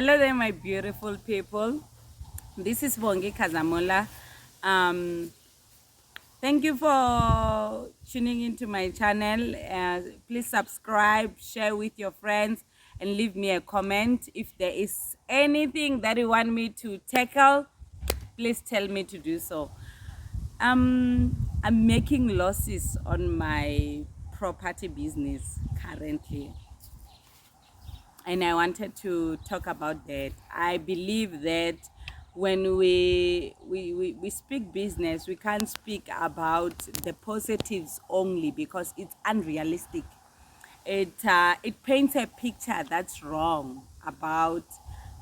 Hello there, my beautiful people. This is Vongi Khazamula. Um, Thank you for tuning into my channel. Please subscribe, share with your friends, and leave me a comment. If there is anything that you want me to tackle, please tell me to do so. I'm making losses on my property business currently, and I wanted to talk about that. I believe that when we speak business, we can't speak about the positives only because it's unrealistic. It paints a picture that's wrong about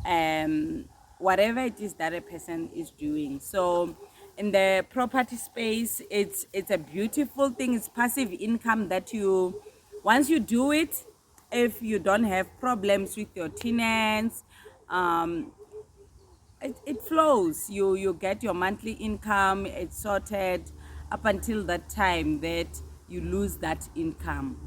um, whatever it is that a person is doing. So in the property space, it's a beautiful thing. It's passive income that you, once you do it, if you don't have problems with your tenants, um, it flows. You get your monthly income. It's sorted up until that time that you lose that income.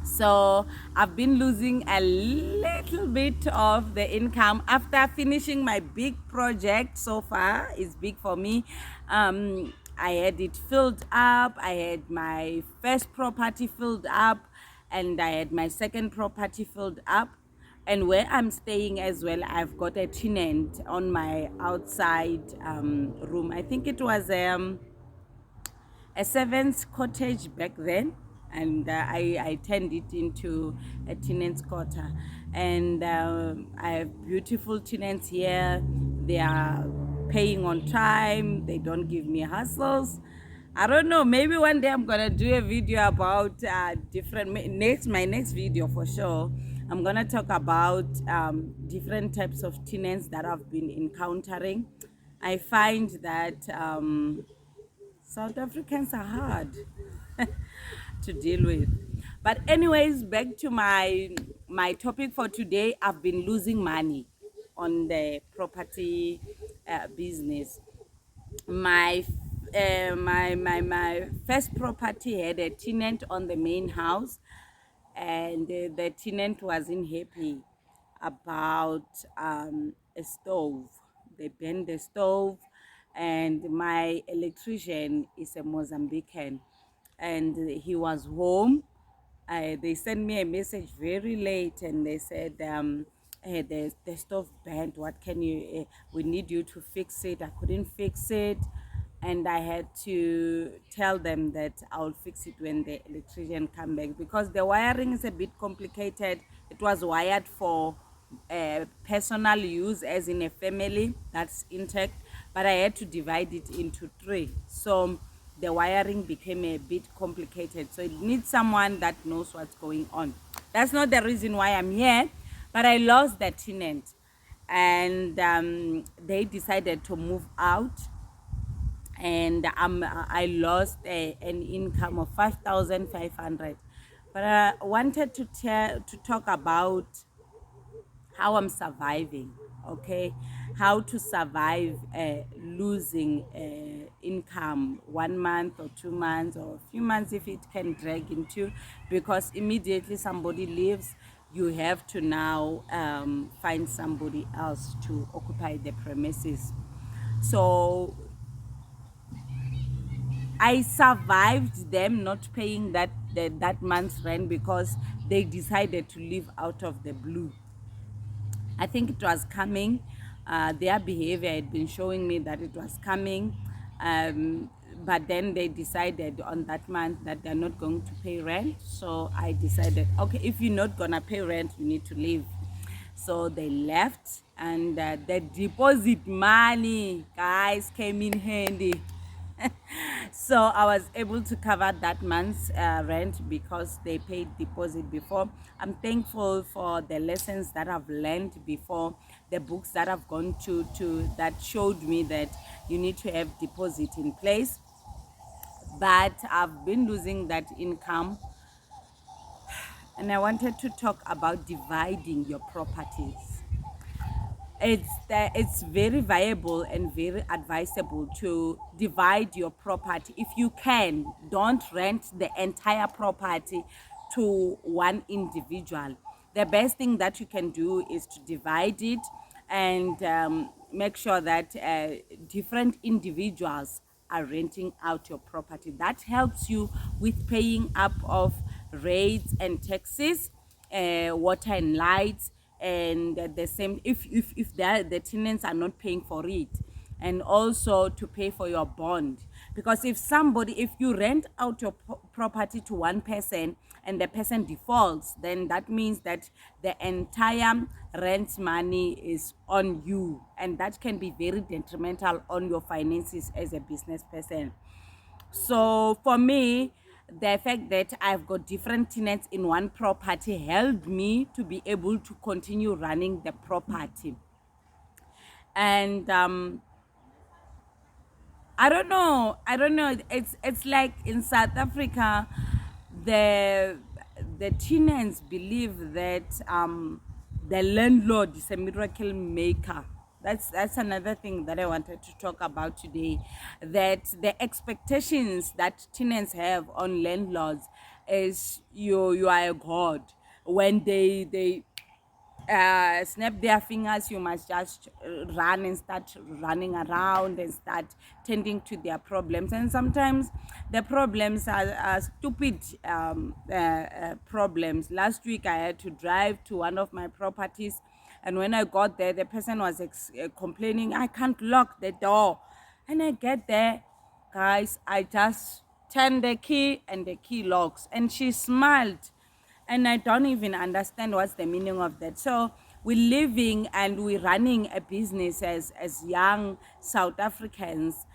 So I've been losing a little bit of the income after finishing my big project. So far it's big for me. I had it filled up. I had my first property filled up, and I had my second property filled up. And where I'm staying as well, I've got a tenant on my outside room. I think it was a servant's cottage back then, and I turned it into a tenant's quarter. And I have beautiful tenants here. They are paying on time. They don't give me hassles. I don't know, maybe one day I'm gonna do a video about my next video for sure. I'm gonna talk about different types of tenants that I've been encountering. I find that South Africans are hard to deal with. But anyways, back to my topic for today. I've been losing money on the property business. My first property had a tenant on the main house, and the tenant wasn't happy about a stove. They burned the stove, and my electrician is a Mozambican, and he was home. They sent me a message very late, and they said, hey, the stove burnt. What can you? We need you to fix it. I couldn't fix it, and I had to tell them that I'll fix it when the electrician come back, because the wiring is a bit complicated. It was wired for personal use, as in a family, that's intact, but I had to divide it into three. So the wiring became a bit complicated, so it needs someone that knows what's going on. That's not the reason why I'm here, but I lost the tenant, and they decided to move out, and I lost an income of 5,500. But I wanted to talk about how I'm surviving, okay? How to survive losing income 1 month or 2 months or a few months, if it can drag into, because immediately somebody leaves, you have to now find somebody else to occupy the premises. So I survived them not paying that month's rent because they decided to leave out of the blue. I think it was coming. Their behavior had been showing me that it was coming. But then they decided on that month that they're not going to pay rent. So I decided, okay, if you're not going to pay rent, you need to leave. So they left, and the deposit money, guys, came in handy. So I was able to cover that month's rent because they paid deposit before. I'm thankful for the lessons that I've learned before, the books that I've gone to that showed me that you need to have deposit in place. But I've been losing that income, and I wanted to talk about dividing your properties. It's very viable and very advisable to divide your property. If you can, don't rent the entire property to one individual. the best thing that you can do is to divide it and make sure that different individuals are renting out your property. That helps you with paying up of rates and taxes, water and lights, and the same if the tenants are not paying for it, and also to pay for your bond. Because if you rent out your property to one person and the person defaults, then that means that the entire rent money is on you, and that can be very detrimental on your finances as a business person. So for me, the fact that I've got different tenants in one property helped me to be able to continue running the property. And I don't know. It's like in South Africa, the tenants believe that the landlord is a miracle maker. That's another thing that I wanted to talk about today. That the expectations that tenants have on landlords is you are a god. When they snap their fingers, you must just run and start running around and start tending to their problems. And sometimes the problems are stupid problems. Last week I had to drive to one of my properties, and when I got there, the person was complaining, I can't lock the door. And I get there, guys, I just turn the key and the key locks, and she smiled, and I don't even understand what's the meaning of that. So we're living and we're running a business as young South Africans,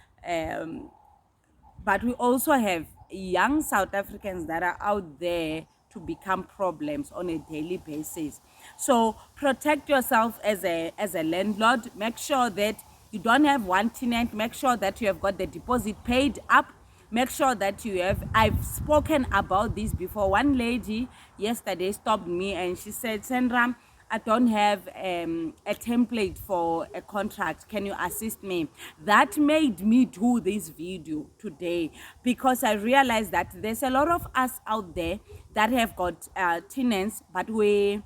but we also have young South Africans that are out there to become problems on a daily basis. So protect yourself as a landlord. Make sure that you don't have one tenant. Make sure that you have got the deposit paid up. Make sure that you have, I've spoken about this before. One lady yesterday stopped me and she said, Sandra, I don't have a template for a contract. Can you assist me? That made me do this video today, because I realized that there's a lot of us out there that have got tenants, but we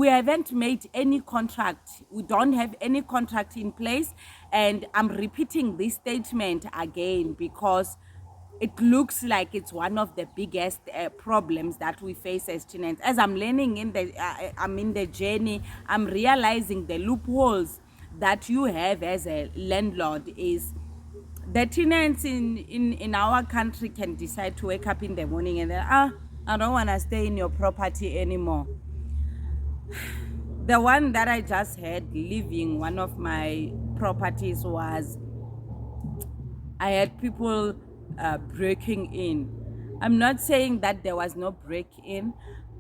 haven't made any contract. We don't have any contract in place. And I'm repeating this statement again because it looks like it's one of the biggest problems that we face as tenants. As I'm learning I'm in the journey, I'm realizing the loopholes that you have as a landlord is the tenants in our country can decide to wake up in the morning and then, I don't want to stay in your property anymore. The one that I just had leaving one of my properties was, I had people breaking in. I'm not saying that there was no break-in,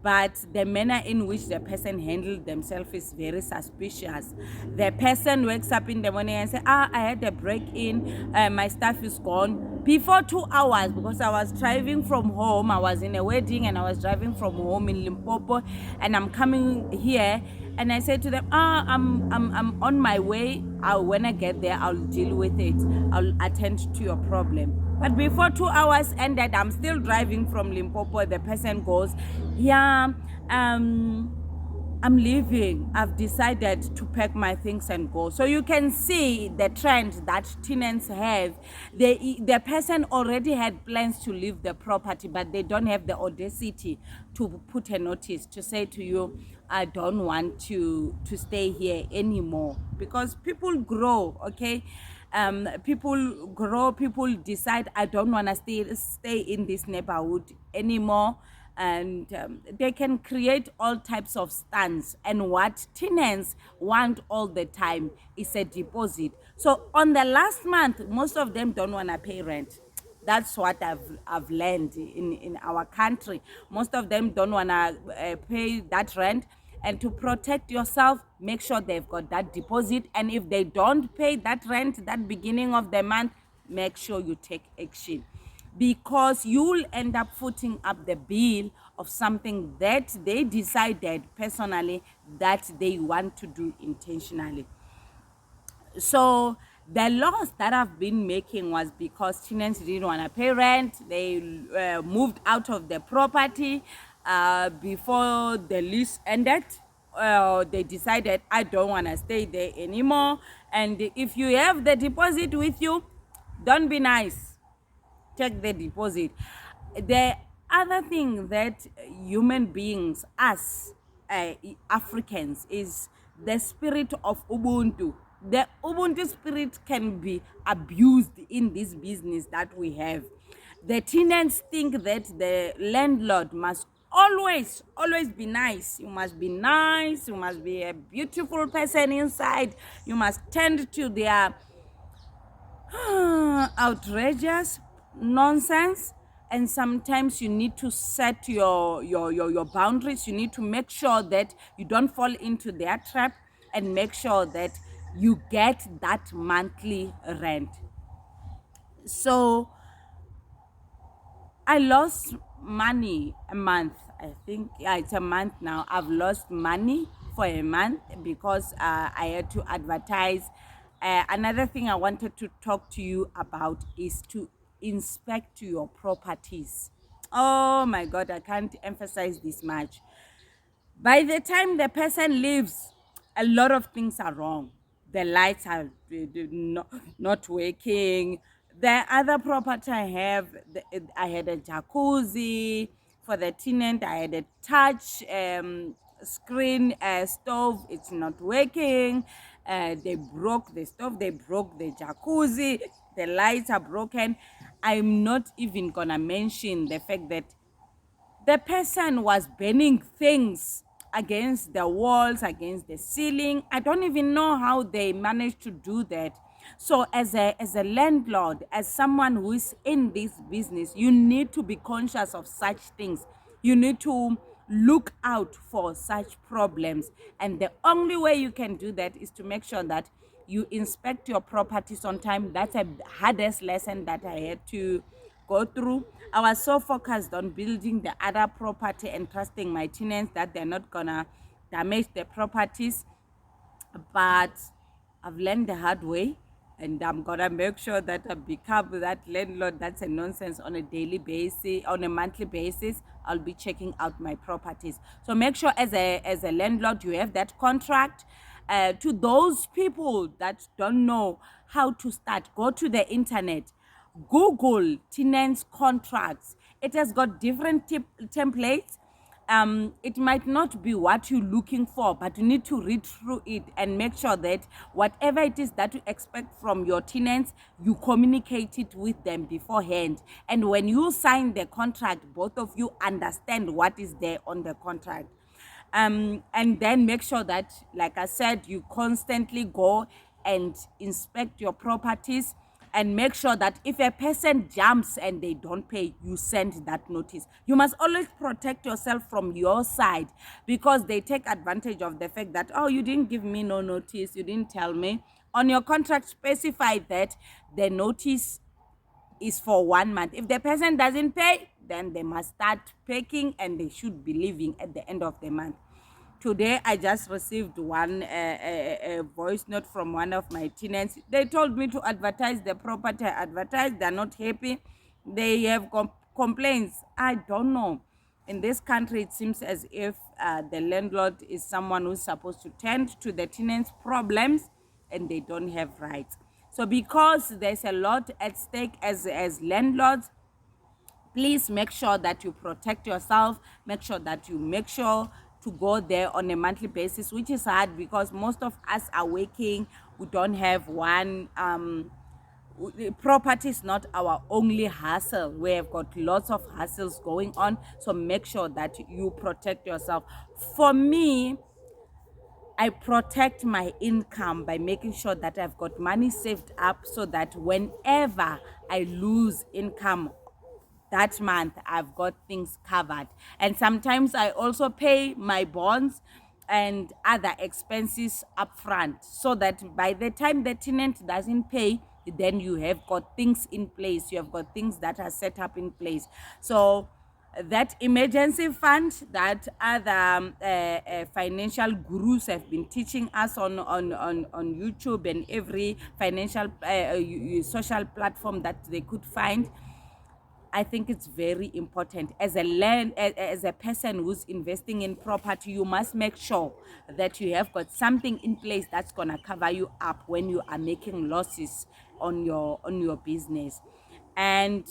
but the manner in which the person handled themselves is very suspicious. The person wakes up in the morning and says, I had a break-in, my stuff is gone. Before 2 hours, because I was driving from home, I was in a wedding and I was driving from home in Limpopo, and I'm coming here, and I said to them, I'm on my way. When I get there, I'll deal with it. I'll attend to your problem. But before 2 hours ended, I'm still driving from Limpopo. The person goes, yeah, I'm leaving. I've decided to pack my things and go. So you can see the trend that tenants have. The person already had plans to leave the property, but they don't have the audacity to put a notice to say to you, I don't want to stay here anymore. Because people grow, okay? People grow, people decide, I don't want to stay in this neighborhood anymore. And they can create all types of stunts, and what tenants want all the time is a deposit. So on the last month, most of them don't want to pay rent. That's what I've learned in our country. Most of them don't want to pay that rent. And to protect yourself, make sure they've got that deposit. And if they don't pay that rent that beginning of the month, make sure you take action, because you'll end up footing up the bill of something that they decided personally that they want to do intentionally. So the loss that I've been making was because tenants didn't want to pay rent. They moved out of the property. before the lease ended. They decided, I don't want to stay there anymore. And if you have the deposit with you, don't be nice, take the deposit. The other thing that human beings, us Africans, is the spirit of Ubuntu. The Ubuntu spirit can be abused in this business that we have. The tenants think that the landlord must always be nice. You must be nice, you must be a beautiful person inside, you must tend to their outrageous nonsense. And sometimes you need to set your boundaries. You need to make sure that you don't fall into their trap, and make sure that you get that monthly rent. So I lost money a month. I think, yeah, it's a month now. I've lost money for a month because I had to advertise. Another thing I wanted to talk to you about is to inspect your properties. Oh my God, I can't emphasize this much. By the time the person leaves, a lot of things are wrong. The lights are not working. The other property I have, I had a jacuzzi for the tenant. I had a touch screen stove. It's not working. They broke the stove. They broke the jacuzzi. The lights are broken. I'm not even gonna mention the fact that the person was burning things against the walls, against the ceiling. I don't even know how they managed to do that. So as a landlord, as someone who is in this business, you need to be conscious of such things. You need to look out for such problems. And the only way you can do that is to make sure that you inspect your properties on time. That's a hardest lesson that I had to go through. I was so focused on building the other property and trusting my tenants that they're not gonna damage the properties. But I've learned the hard way, and I'm gonna make sure that I become that landlord that's a nonsense on a daily basis, on a monthly basis. I'll be checking out my properties. So make sure as a landlord you have that contract. To those people that don't know how to start, go to the internet, Google tenants contracts. It has got different templates. It might not be what you're looking for, but you need to read through it and make sure that whatever it is that you expect from your tenants, you communicate it with them beforehand. And when you sign the contract, both of you understand what is there on the contract. And then make sure that, like I said, you constantly go and inspect your properties, and make sure that if a person jumps and they don't pay, you send that notice. You must always protect yourself from your side, because they take advantage of the fact that, oh, you didn't give me no notice, you didn't tell me. On your contract, specify that the notice is for 1 month. If the person doesn't pay, then they must start paying, and they should be leaving at the end of the month. Today, I just received a voice note from one of my tenants. They told me to advertise the property. I advertised. They're not happy. They have complaints. I don't know. In this country, it seems as if the landlord is someone who's supposed to tend to the tenants' problems, and they don't have rights. So because there's a lot at stake as landlords, please make sure that you protect yourself. Make sure to go there on a monthly basis, which is hard because most of us are working. We don't have one. Property is not our only hustle. We have got lots of hustles going on. So make sure that you protect yourself. For me, I protect my income by making sure that I've got money saved up, so that whenever I lose income that month, I've got things covered. And sometimes I also pay my bonds and other expenses upfront, so that by the time the tenant doesn't pay, then you have got things in place. You have got things that are set up in place. So that emergency fund that other financial gurus have been teaching us on YouTube and every financial social platform that they could find, I think it's very important. As as a person who's investing in property, you must make sure that you have got something in place that's gonna cover you up when you are making losses on your business. And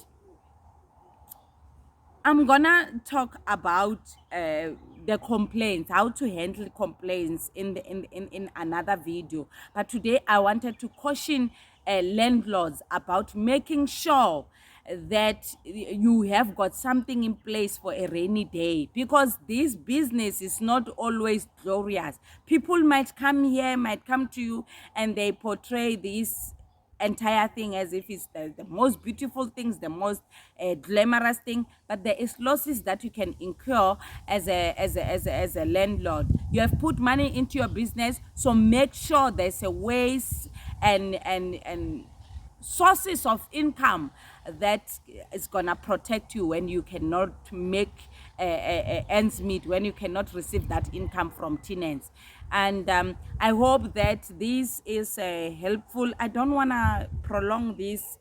I'm gonna talk about the complaints, how to handle complaints in another video. But today I wanted to caution landlords about making sure that you have got something in place for a rainy day, because this business is not always glorious. People might come to you, and they portray this entire thing as if it's the most beautiful things, the most glamorous thing, but there is losses that you can incur as a landlord. You have put money into your business, so make sure there's a ways and sources of income that is gonna protect you when you cannot make ends meet, when you cannot receive that income from tenants. And I hope that this is helpful. I don't want to prolong these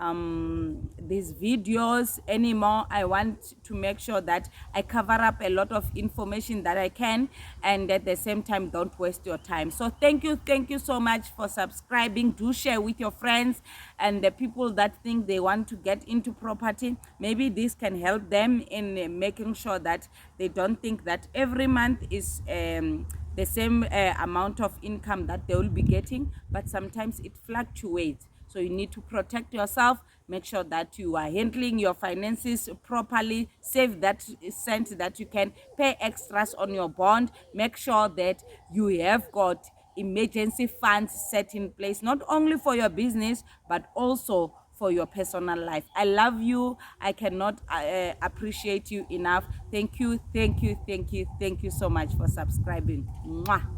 videos anymore. I want to make sure that I cover up a lot of information that I can, and at the same time don't waste your time. So thank you so much for subscribing. Do share with your friends and the people that think they want to get into property. Maybe this can help them in making sure that they don't think that every month is the same amount of income that they will be getting, but sometimes it fluctuates. So you need to protect yourself, make sure that you are handling your finances properly, save that cent that you can, pay extras on your bond, make sure that you have got emergency funds set in place, not only for your business, but also for your personal life. I love you. I cannot appreciate you enough. Thank you so much for subscribing. Mwah.